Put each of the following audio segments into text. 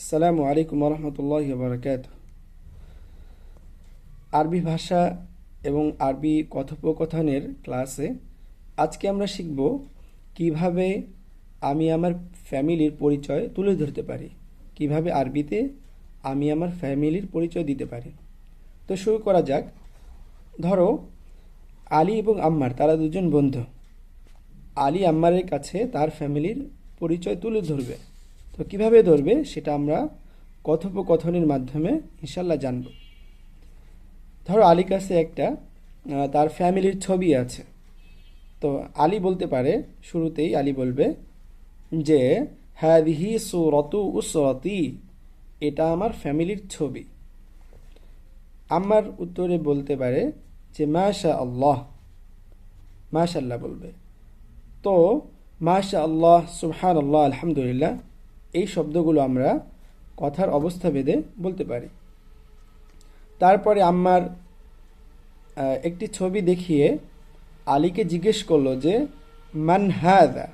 আসসালামু আলাইকুম রহমতুল্লাহি ওয়া বারাকাতুহু। আরবি ভাষা এবং আরবি কথোপকথনের ক্লাসে আজকে আমরা শিখব কিভাবে আমি আমার ফ্যামিলির পরিচয় তুলে ধরতে পারি, কিভাবে আরবিতে আমি আমার ফ্যামিলির পরিচয় দিতে পারি। তো শুরু করা যাক। ধরো আলী এবং আম্মার, তারা দুজন বন্ধু। আলী আম্মারের কাছে তার ফ্যামিলির পরিচয় তুলে ধরবে। তো কিভাবে ধরবে সেটা আমরা কথোপকথনের মাধ্যমে ইনশাল্লাহ জানব। ধরো আলীর কাছে একটা তার ফ্যামিলির ছবি আছে। তো আলী বলতে পারে, শুরুতেই আলী বলবে যে হাদিহি সূরাতু উসরাতি, এটা আমার ফ্যামিলির ছবি। আম্মার উত্তরে বলতে পারে যে মাশা আল্লাহ, মাশাল্লাহ বলবে। তো মাশা আল্লাহ, সুবহান আল্লাহ, আলহামদুলিল্লাহ, এই শব্দগুলো আমরা কথার অবস্থা ভেদে বলতে পারি। তারপরে আম্মার একটি ছবি দেখিয়ে আলীকে জিজ্ঞেস করলো যে মান হাদা,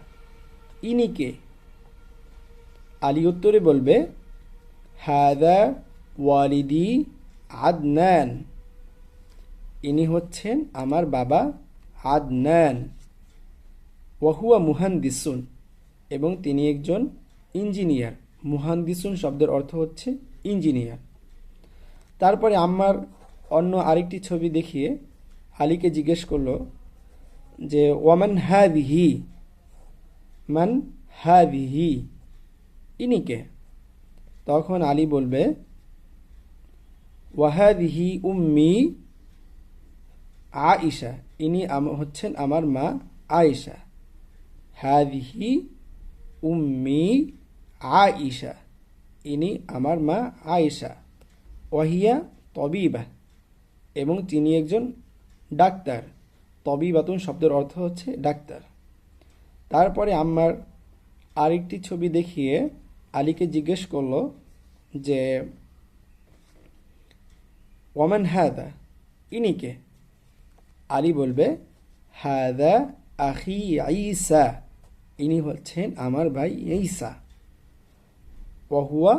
ইনি কে? আলী উত্তরে বলবে হাদা ওয়ালিদি আদনান, ইনি হচ্ছেন আমার বাবা আদনান। ওয়াহুয়া মুহান্দিসুন, এবং তিনি একজন ইঞ্জিনিয়ার। মুহান্দিসুন শব্দের অর্থ হচ্ছে ইঞ্জিনিয়ার। তারপরে আম্মার অন্য আরেকটি ছবি দেখিয়ে আলীকে জিজ্ঞেস করলো যে ওয়ামান হাদিহি, মান হাদিহি, ইনি কে? তখন আলী বলবে ওয়াহাদিহি উম্মি আয়েশা, ইনি হচ্ছেন আমার মা আয়েশা। হাদিহি উম্মি আয়েশা, ইনি আমার মা আয়েশা। ওয়াহিয়া তবিবা, এবং তিনি একজন ডাক্তার। তবিবাতুন শব্দের অর্থ হচ্ছে ডাক্তার। তারপরে আম্মার আরেকটি ছবি দেখিয়ে আলীকে জিজ্ঞেস করলো যে ওয়ামান হাদা, ইনি কে? আলী বলবে হাদা আখি ঈসা, ইনি হচ্ছেন আমার ভাই ঈসা। ওয়াহুয়া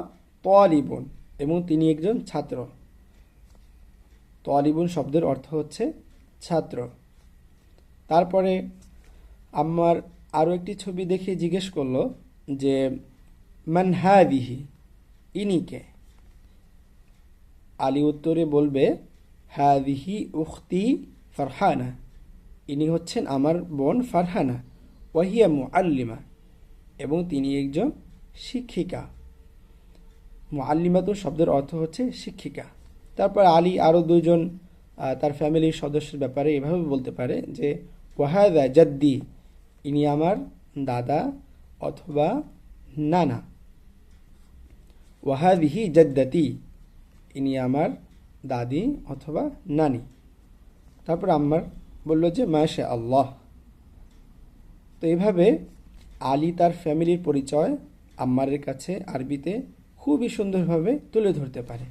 তালিবুন, এবং তিনি একজন ছাত্র। তালিবুন শব্দের অর্থ হচ্ছে ছাত্র। তারপরে আম্মার আরও একটি ছবি দেখে জিজ্ঞেস করলো যে মান হাদিহি, ইনি কে? আলী উত্তরে বলবে হাদিহি উখতি ফারহানা, ইনি হচ্ছেন আমার বোন ফারহানা। ওয়াহিয়া মুআল্লিমা, এবং তিনি একজন শিক্ষিকা। মুআল্লিমাতুন শব্দের অর্থ হচ্ছে শিক্ষিকা। তারপর আলী আরও দুজন তার ফ্যামিলির সদস্যের ব্যাপারে এভাবে বলতে পারে যে ওয়াহাদা জাদ্দি, ইনি আমার দাদা অথবা নানা। ওয়াহাদিহি জাদ্দাতি, ইনি আমার দাদি অথবা নানি। তারপর আম্মার বলল যে মাশা আল্লাহ। তো এইভাবে আলী তার ফ্যামিলির পরিচয় আম্মারের কাছে আরবিতে খুবই সুন্দরভাবে তুলে ধরতে পারে।